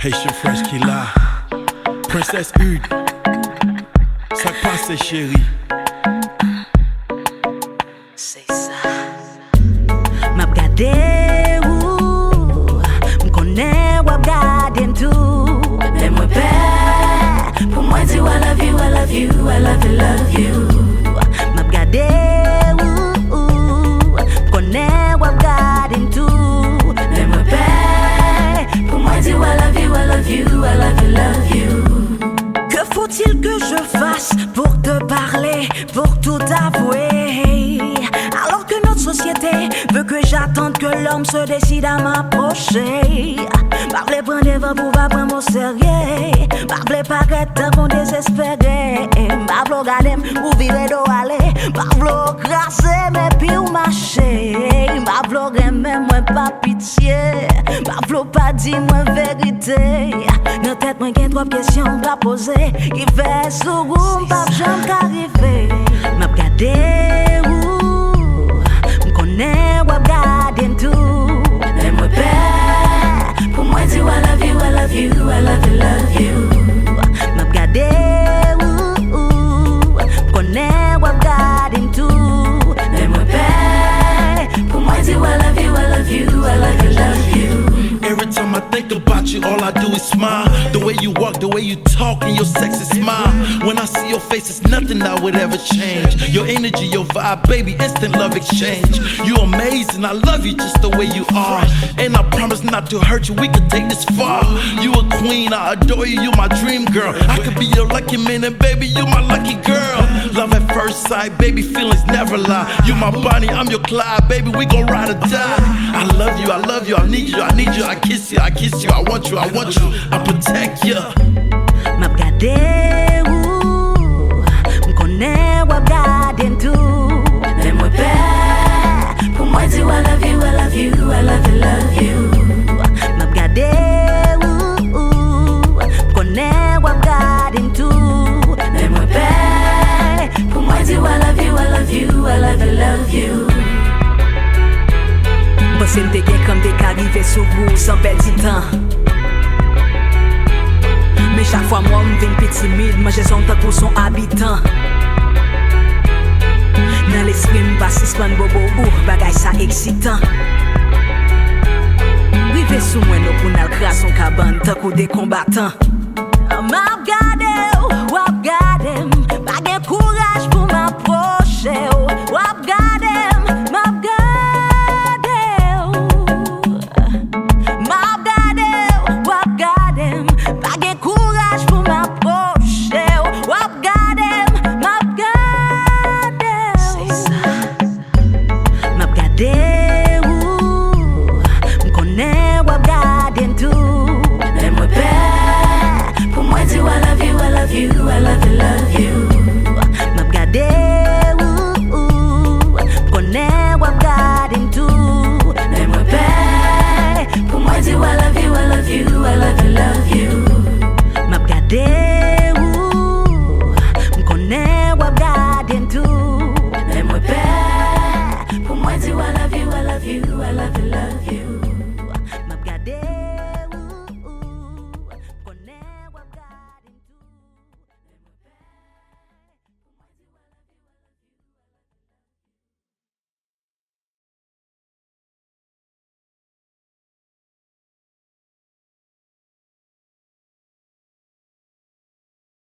Haitian Fresh qui là, Princesse EUD, ça passe chérie. C'est ça. M'a Gade'w, m'connais ou Gade'w tout. Mais moi père, pour moi dire I love you, I love you, I love you, love you. M'a Gade'w, m'connais ou Gade'w tout. Mais moi père, pour moi dire I love you, I love you, I love you, love you. Que faut-il que je fasse pour te parler, pour tout avouer? Alors que notre société veut que j'attende que l'homme se décide à m'approcher. Parler prendre des vents pour pas prendre au sérieux. Parler paraître qu'on désespéré. Parler regarder ou virer d'eau aller. Parler crasser mais puis ou marcher. Parler même moi pas pitié. Parler pas dire moi vérité. Dans tête moi j'ai trop de questions à poser. Qui fait sourd pas jamais qu'arriver. M'a Gade'w, m'connais ou Gade'w tout. Mais moi père, pour moi dire I love you, I love you, I love you, love you. M'a Gade'w, m'connais ou Gade'w tout. Mais moi père, pour moi dire I love you, I love you, I love you, love you. Every time I think about you, all I do is smile. The way you walk, the way you talk, and your sexy smile. When I see your face, it's nothing that would ever change. Your energy, your vibe, baby, instant love exchange. You amazing, I love you just the way you are. And I promise not to hurt you, we could take this far. You a queen, I adore you, you my dream girl. I could be your lucky man, and baby, you my lucky girl. Love at first sight, baby, feelings never lie. You my Bonnie, I'm your Clyde, baby, we gon' ride or die. I love you, I love you, I need you, I need you. I kiss you, I kiss you, I want you, I want you, I protect you. M'a Gade'w, m'connais ou Gade'w tout. Mais moi père, pour moi dire I love you, I love you, I love you, love you. M'a Gade'w, m'connais ou Gade'w tout. Mais moi père, pour moi dire I love you, I love you, I love you, love you. Pense m'te gen comme des qu'arriver sur vous sans perdre du temps. Mais chaque fois moi m'vin petit timide, manger son temps pour son habitant. Dans l'esprit m'pas suspend bobo ou bagay ça excitant. Rive sous moi nous pour n'al crasse son cabane tant que des combattants. M'a Gade'w, wap Gade'm, pas gen courage pour m'approcher. Wap Gade'm, m'a I love you, I love you.